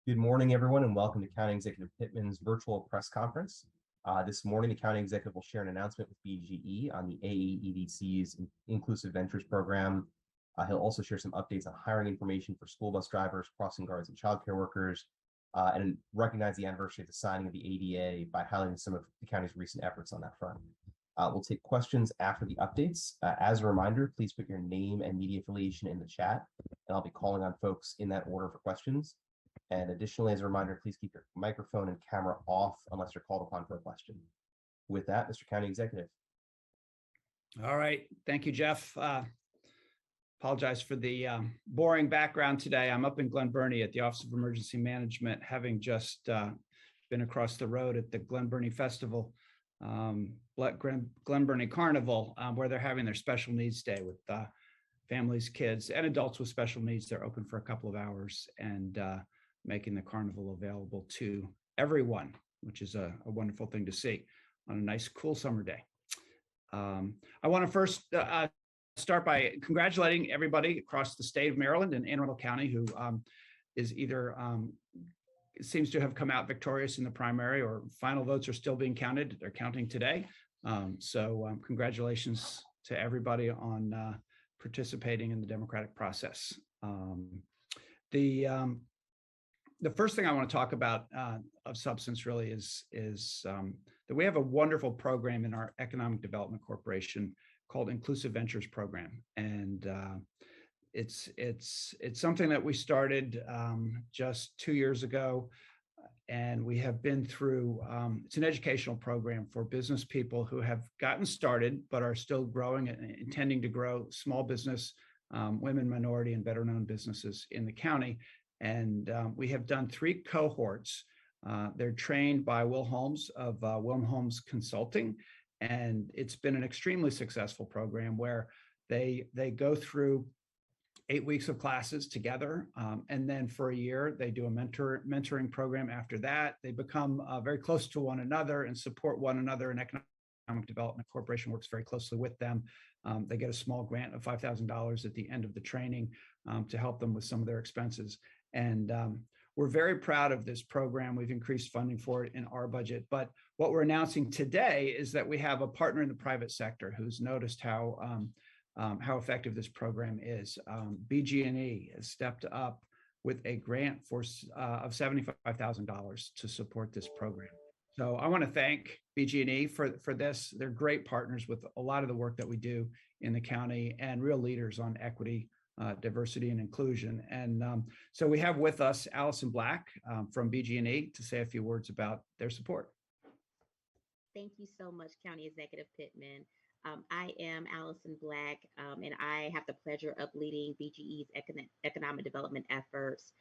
Good morning, everyone, and welcome to County Executive Pittman's virtual press conference. This morning, the County Executive will share an announcement with BGE on the AAEDC's Inclusive Ventures Program. He'll also share some updates on hiring information for school bus drivers, crossing guards, and childcare workers, and recognize the anniversary of the signing of the ADA by highlighting some of the county's recent efforts on that front. We'll take questions after the updates. As a reminder, please put your name and media affiliation in the chat, and I'll be calling on folks in that order for questions. And additionally, as a reminder, please keep your microphone and camera off unless you're called upon for a question. With that, Mr. County Executive. All right. Thank you, Jeff. Apologize for the boring background today. I'm up in Glen Burnie at the Office of Emergency Management, having just been across the road at the Glen Burnie Festival, Glen Burnie Carnival, where they're having their special needs day with families, kids, and adults with special needs. They're open for a couple of hours and making the carnival available to everyone, which is a wonderful thing to see on a nice, cool summer day. I want to first start by congratulating everybody across the state of Maryland and Arundel County who is either seems to have come out victorious in the primary, or final votes are still being counted. They're counting today. So congratulations to everybody on participating in the democratic process. The first thing I want to talk about of substance really is that we have a wonderful program in our Economic Development Corporation called Inclusive Ventures Program, and it's something that we started just 2 years ago, and we have been through. It's an educational program for business people who have gotten started but are still growing and intending to grow small business, women, minority, and better-known businesses in the county. And we have done 3 cohorts. They're trained by Will Holmes of Will Holmes Consulting, and it's been an extremely successful program where they go through 8 weeks of classes together, and then for a year they do a mentoring program. After that, they become very close to one another and support one another. And Economic Development Corporation works very closely with them. They get a small grant of $5,000 at the end of the training to help them with some of their expenses. And we're very proud of this program. We've increased funding for it in our budget. But what we're announcing today is that we have a partner in the private sector who's noticed how effective this program is. BG&E has stepped up with a grant of $75,000 to support this program. So I want to thank BG&E for this. They're great partners with a lot of the work that we do in the county and real leaders on equity, diversity, and inclusion. And so we have with us Allison Black from BG&E to say a few words about their support. Thank you so much, County Executive Pittman. I am Allison Black, and I have the pleasure of leading BGE's economic development efforts.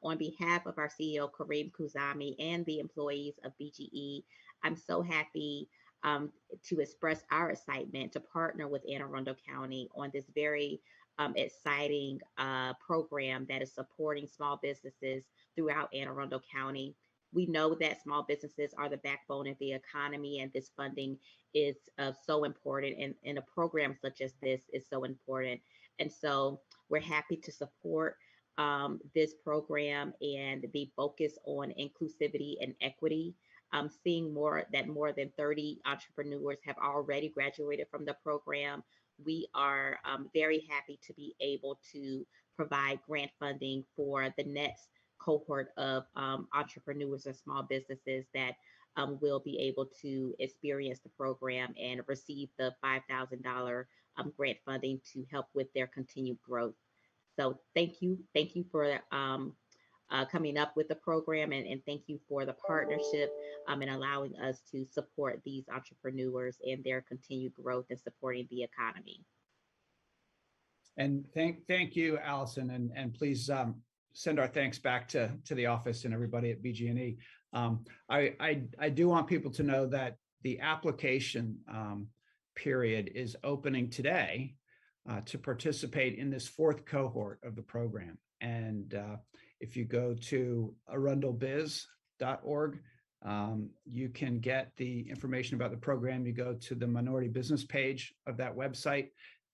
On behalf of our CEO, Kareem Kuzami, and the employees of BGE, I'm so happy to express our excitement to partner with Anne Arundel County on this very exciting program that is supporting small businesses throughout Anne Arundel County. We know that small businesses are the backbone of the economy, and this funding is so important, and a program such as this is so important. And so we're happy to support this program and the focus on inclusivity and equity. Seeing more than 30 entrepreneurs have already graduated from the program. We are very happy to be able to provide grant funding for the next cohort of entrepreneurs and small businesses that will be able to experience the program and receive the $5,000 grant funding to help with their continued growth. So thank you for coming up with the program, and thank you for the partnership and allowing us to support these entrepreneurs and their continued growth and supporting the economy. And thank you, Allison, and please send our thanks back to the office and everybody at BG&E. I do want people to know that the application period is opening today to participate in this 4th cohort of the program. And if you go to arundelbiz.org, you can get the information about the program. You go to the minority business page of that website,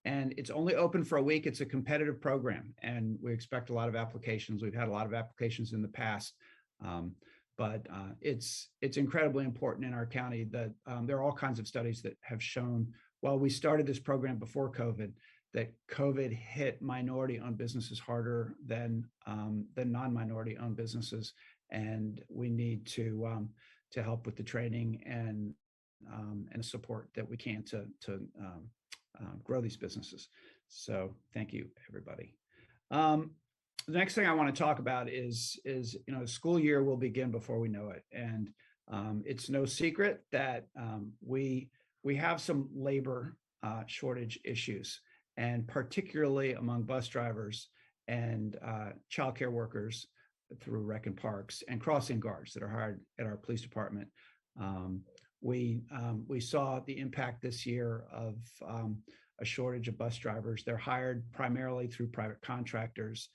and it's only open for a week. It's a competitive program, and we expect a lot of applications. We've had a lot of applications in the past, but it's incredibly important in our county that there are all kinds of studies that have shown, while we started this program before COVID, that COVID hit minority-owned businesses harder than non-minority-owned businesses, and we need to help with the training and support that we can to grow these businesses. So thank you, everybody. The next thing I want to talk about is the school year will begin before we know it, and it's no secret that we have some labor shortage issues, and particularly among bus drivers and childcare workers through rec and parks and crossing guards that are hired at our police department. We saw the impact this year of a shortage of bus drivers. They're hired primarily through private contractors.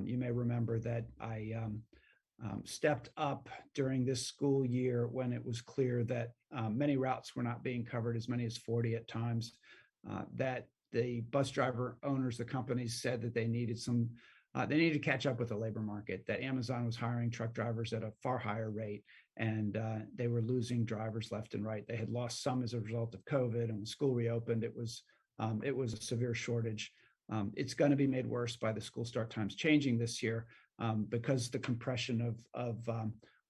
You may remember that I stepped up during this school year when it was clear that many routes were not being covered, as many as 40 at times, that the bus driver owners, the companies, said that they needed to catch up with the labor market, that Amazon was hiring truck drivers at a far higher rate, and they were losing drivers left and right. They had lost some as a result of COVID, and when school reopened, it was a severe shortage. It's going to be made worse by the school start times changing this year because the compression of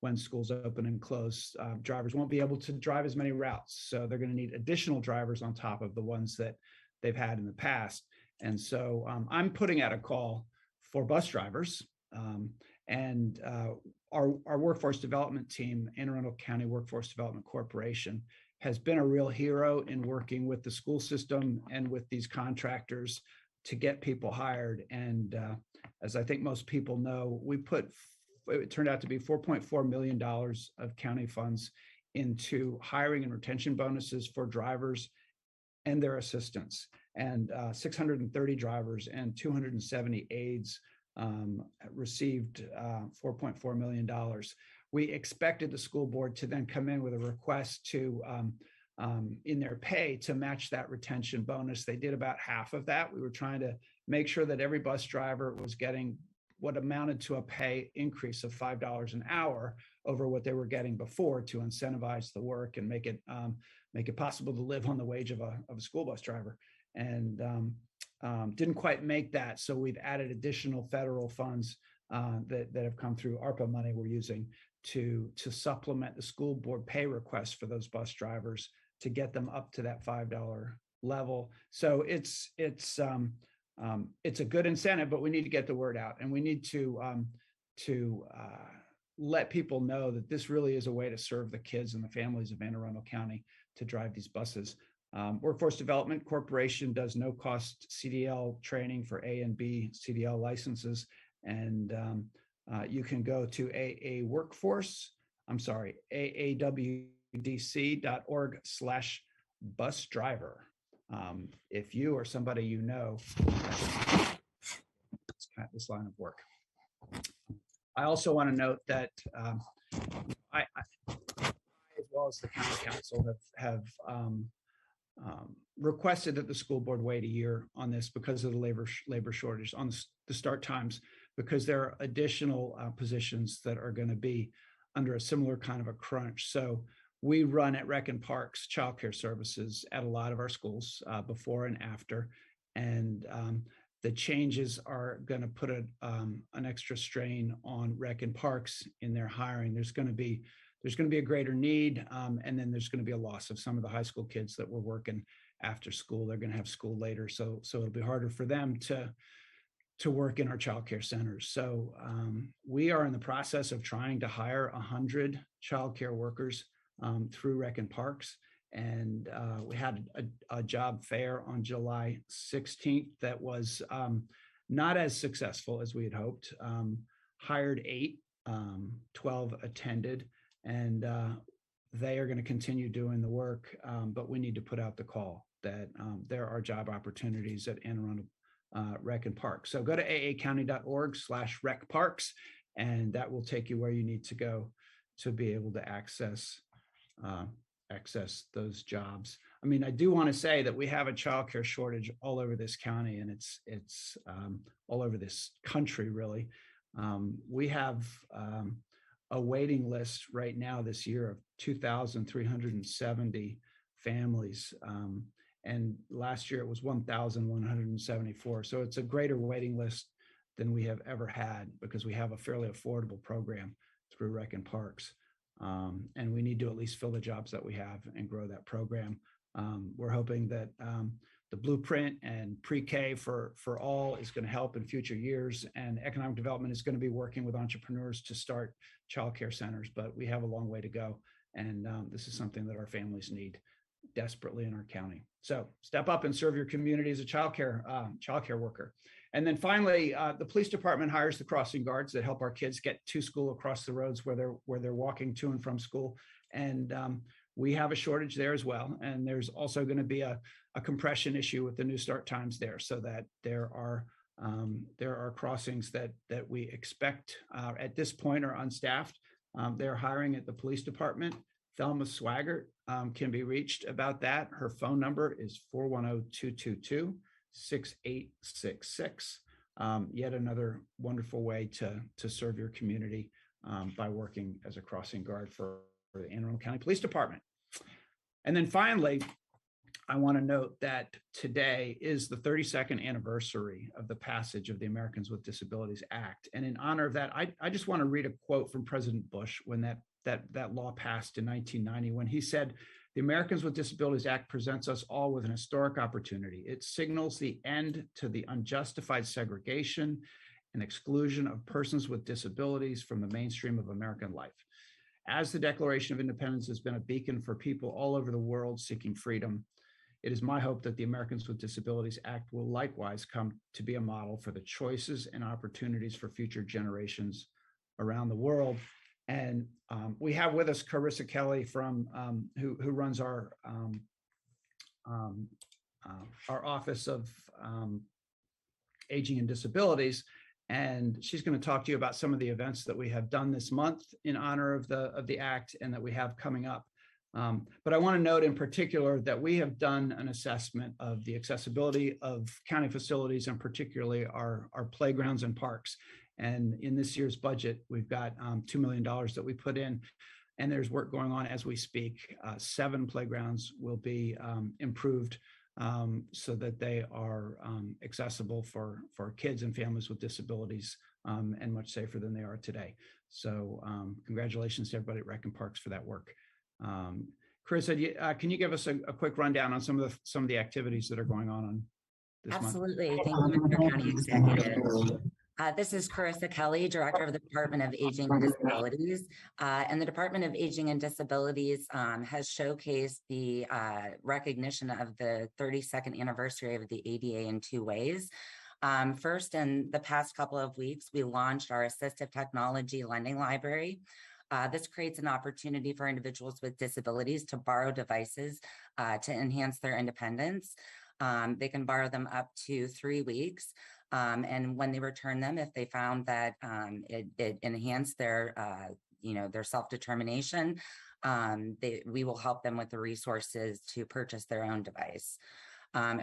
when schools open and close, drivers won't be able to drive as many routes. So they're going to need additional drivers on top of the ones that they've had in the past. And so I'm putting out a call for bus drivers, and our workforce development team, Arundel County Workforce Development Corporation, has been a real hero in working with the school system and with these contractors to get people hired. And as I think most people know, it turned out to be $4.4 million of county funds into hiring and retention bonuses for drivers and their assistants, and 630 drivers and 270 aides received $4.4 million. We expected the school board to then come in with a request to in their pay to match that retention bonus. They did about half of that. We were trying to make sure that every bus driver was getting what amounted to a pay increase of $5 an hour over what they were getting before, to incentivize the work and make it possible to live on the wage of a school bus driver. And didn't quite make that. So we've added additional federal funds that have come through ARPA money we're using to supplement the school board pay requests for those bus drivers to get them up to that $5 level. So it's a good incentive, but we need to get the word out, and we need to let people know that this really is a way to serve the kids and the families of Anne Arundel County to drive these buses. Workforce Development Corporation does no cost CDL training for A and B CDL licenses. And you can go to aawdc.org/bus driver. If you or somebody you know this line of work. I also want to note that I as well as the county council have requested that the school board wait a year on this because of the labor shortage on the start times, because there are additional positions that are going to be under a similar kind of a crunch. So we run at Rec and Parks childcare services at a lot of our schools before and after, and the changes are going to put an extra strain on Rec and Parks in their hiring. There's going to be a greater need, and then there's going to be a loss of some of the high school kids that were working after school. They're going to have school later, so it'll be harder for them to work in our childcare centers. So we are in the process of trying to hire 100 childcare workers through Rec and Parks, and we had a job fair on July 16th that was not as successful as we had hoped. Hired 8, 12 attended. And they are going to continue doing the work, but we need to put out the call that there are job opportunities at Anne Arundel Rec and Park. So go to aacounty.org/rec parks, and that will take you where you need to go to be able to access those jobs. I mean, I do want to say that we have a childcare shortage all over this county, and it's all over this country, really. We have a waiting list right now this year of 2,370 families. And last year it was 1,174. So it's a greater waiting list than we have ever had because we have a fairly affordable program through Rec and Parks. And we need to at least fill the jobs that we have and grow that program. We're hoping that the blueprint and pre-K for all is going to help in future years, and economic development is going to be working with entrepreneurs to start childcare centers, but we have a long way to go. And this is something that our families need desperately in our county. So step up and serve your community as a childcare worker. And then finally, the police department hires the crossing guards that help our kids get to school across the roads where they're walking to and from school. And we have a shortage there as well. And there's also going to be a compression issue with the new start times there, so that there are crossings that we expect at this point are unstaffed. They're hiring at the police department. Thelma Swaggart can be reached about that. Her phone number is 410-222-6866. Yet another wonderful way to serve your community by working as a crossing guard for the Anne Arundel County Police Department. And then finally, I want to note that today is the 32nd anniversary of the passage of the Americans with Disabilities Act. And in honor of that, I just want to read a quote from President Bush when that law passed in 1990, when he said, "The Americans with Disabilities Act presents us all with an historic opportunity. It signals the end to the unjustified segregation and exclusion of persons with disabilities from the mainstream of American life. As the Declaration of Independence has been a beacon for people all over the world seeking freedom, it is my hope that the Americans with Disabilities Act will likewise come to be a model for the choices and opportunities for future generations around the world." And we have with us Carissa Kelly from who runs our Office of Aging and Disabilities, and she's going to talk to you about some of the events that we have done this month in honor of the Act and that we have coming up. But I want to note in particular that we have done an assessment of the accessibility of county facilities, and particularly our playgrounds and parks. And in this year's budget, we've got $2 million that we put in, and there's work going on as we speak. 7 playgrounds will be improved so that they are accessible for kids and families with disabilities, and much safer than they are today. So congratulations to everybody at Rec and Parks for that work. Carissa, can you give us a quick rundown on some of the activities that are going on this month? Absolutely. Thank you, Mr. County Executive. This is Carissa Kelly, Director of the Department of Aging and Disabilities. And the Department of Aging and Disabilities has showcased the recognition of the 32nd anniversary of the ADA in 2 ways. First, in the past couple of weeks, we launched our Assistive Technology Lending Library. This creates an opportunity for individuals with disabilities to borrow devices to enhance their independence. They can borrow them up to 3 weeks. And when they return them, if they found that it enhanced their self-determination, we will help them with the resources to purchase their own device.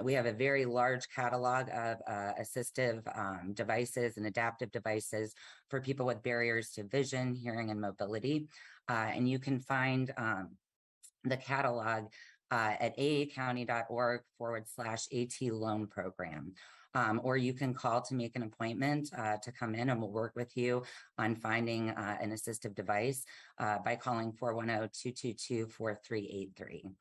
We have a very large catalog of assistive devices and adaptive devices for people with barriers to vision, hearing, and mobility. And you can find the catalog at aacounty.org/AT loan program. Or you can call to make an appointment to come in, and we'll work with you on finding an assistive device by calling 410-222-4383.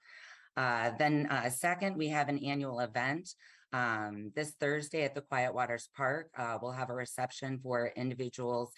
Then second, we have an annual event. This Thursday at the Quiet Waters Park, we'll have a reception for individuals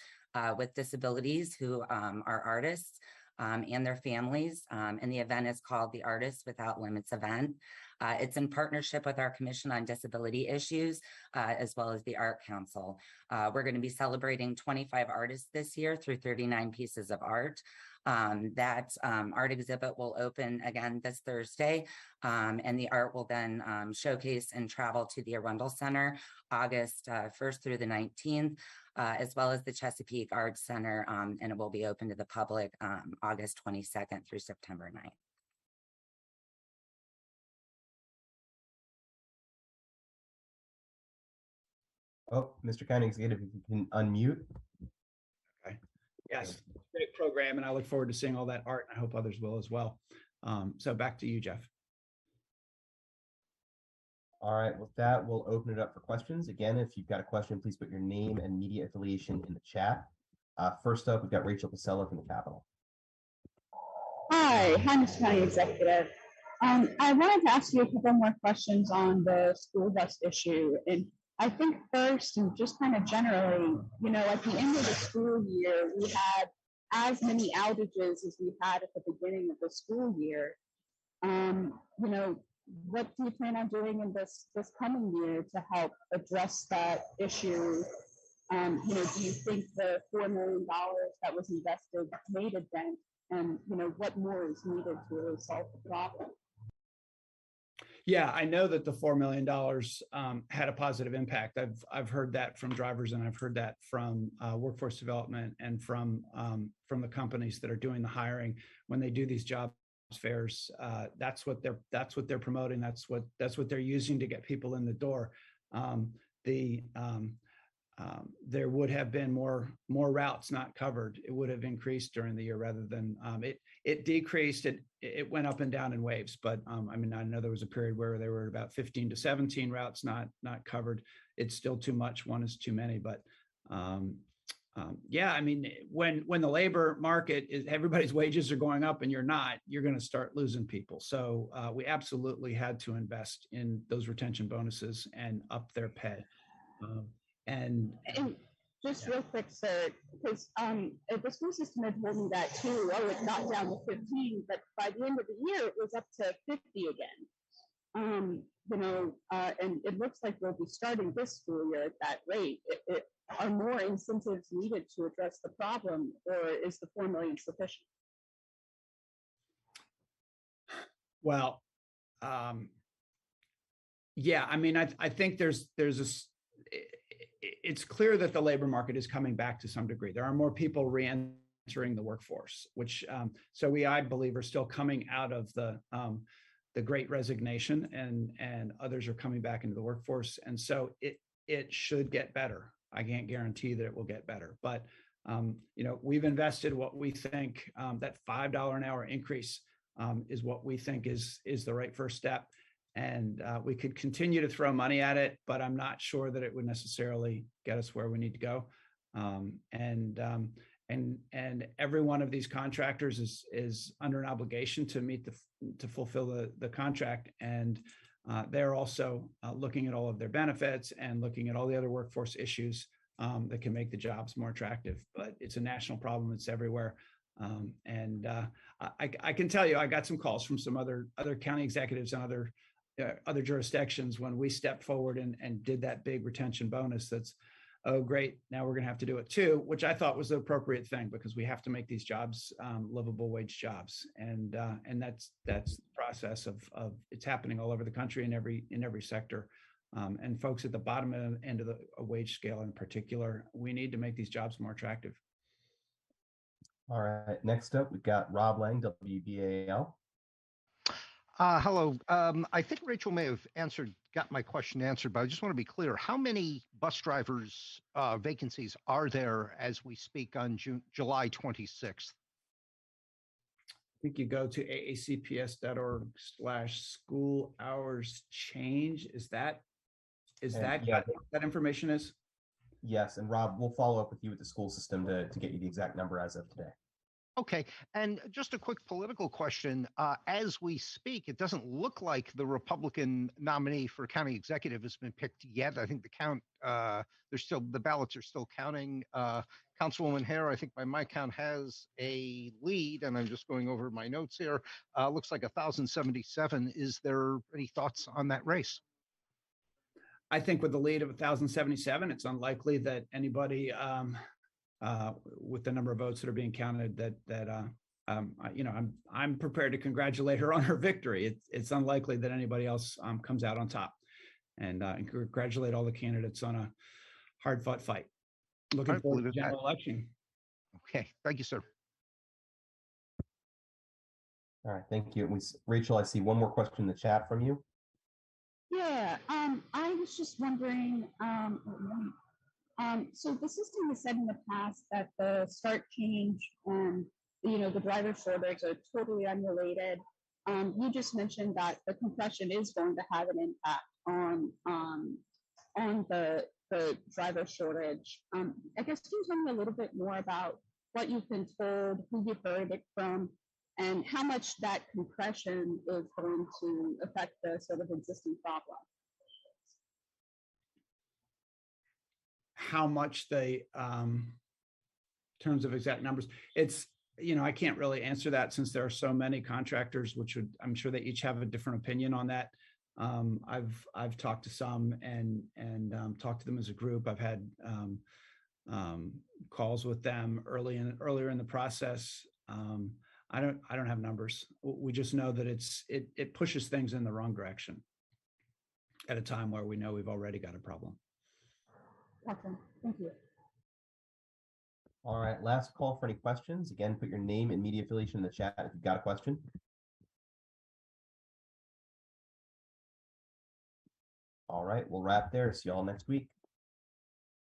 with disabilities who are artists and their families. And the event is called the Artists Without Limits event. It's in partnership with our Commission on Disability Issues, as well as the Art Council. We're going to be celebrating 25 artists this year through 39 pieces of art. That art exhibit will open again this Thursday, and the art will then showcase and travel to the Arundel Center August 1st through the 19th, as well as the Chesapeake Arts Center, and it will be open to the public August 22nd through September 9th. Oh, Mr. County Executive, if you can unmute. Okay. Yes, great program, and I look forward to seeing all that art, and I hope others will as well. So back to you, Jeff. All right, with that, we'll open it up for questions. Again, if you've got a question, please put your name and media affiliation in the chat. First up, we've got Rachel Casella from the Capitol. Hi, Mr. County Executive. I wanted to ask you a couple more questions on the school bus issue. And I think first, and just kind of generally, at the end of the school year, we had as many outages as we had at the beginning of the school year. What do you plan on doing in this coming year to help address that issue? Do you think the $4 million that was invested made a dent? And what more is needed to solve the problem? Yeah, I know that the $4 million had a positive impact. I've heard that from drivers, and I've heard that from workforce development and from the companies that are doing the hiring when they do these job fairs. That's what they're promoting. That's what they're using to get people in the door. There would have been more routes not covered. It would have increased during the year rather than it decreased. It went up and down in waves. But I know there was a period where there were about 15 to 17 routes not covered. It's still too much. One is too many. But when the labor market is, everybody's wages are going up and you're not, you're going to start losing people. So we absolutely had to invest in those retention bonuses and up their pay. And just real quick, sir, because the school system had told me that too. Oh, it got down to 15, but by the end of the year, it was up to 50 again. And it looks like we'll be starting this school year at that rate. Are more incentives needed to address the problem, or is the $4 million sufficient? Well, yeah, I think it's clear that the labor market is coming back to some degree. There are more people re-entering the workforce, which I believe are still coming out of the Great Resignation, and others are coming back into the workforce, and so it should get better. I can't guarantee that it will get better, but we've invested what we think that $5 an hour increase is what we think is the right first step. And we could continue to throw money at it, but I'm not sure that it would necessarily get us where we need to go. And every one of these contractors is under an obligation to fulfill the contract. And they're also looking at all of their benefits and looking at all the other workforce issues that can make the jobs more attractive. But it's a national problem; it's everywhere. I can tell you, I got some calls from some other county executives and other jurisdictions when we stepped forward and did that big retention bonus. That's, oh great, now we're going to have to do it too, which I thought was the appropriate thing, because we have to make these jobs livable wage jobs, and that's the process of it's happening all over the country in every sector, and folks at the bottom end of the wage scale in particular, we need to make these jobs more attractive. All right, next up we've got Rob Lang, WBAL. Hello. I think Rachel may have got my question answered, but I just want to be clear. How many bus drivers vacancies are there as we speak on July 26th? I think you go to aacps.org/school hours change. Is that yeah, that information is? Yes, and Rob, we'll follow up with you with the school system to get you the exact number as of today. Okay, and just a quick political question. As we speak, it doesn't look like the Republican nominee for county executive has been picked yet. I think the ballots are still counting. Councilwoman Hare, I think by my count, has a lead, and I'm just going over my notes here. Looks like 1,077. Is there any thoughts on that race? I think with the lead of 1,077, it's unlikely that anybody with the number of votes that are being counted I'm prepared to congratulate her on her victory. It's unlikely that anybody else comes out on top, and congratulate all the candidates on a hard-fought fight. Looking forward to the general election. Okay, thank you, sir. All right, thank you. Rachel, I see one more question in the chat from you. Yeah, I was just wondering, so the system has said in the past that the start change and, the driver shortage are totally unrelated. You just mentioned that the compression is going to have an impact on the driver shortage. I guess can you tell me a little bit more about what you've been told, who you've heard it from, and how much that compression is going to affect the sort of existing problem? How much they, terms of exact numbers, it's, I can't really answer that since there are so many contractors, I'm sure they each have a different opinion on that. I've talked to some and talked to them as a group. I've had calls with them earlier in the process. I don't have numbers. We just know that it pushes things in the wrong direction at a time where we know we've already got a problem. Awesome. Thank you. All right, last call for any questions. Again, put your name and media affiliation in the chat if you've got a question. All right, we'll wrap there. See you all next week.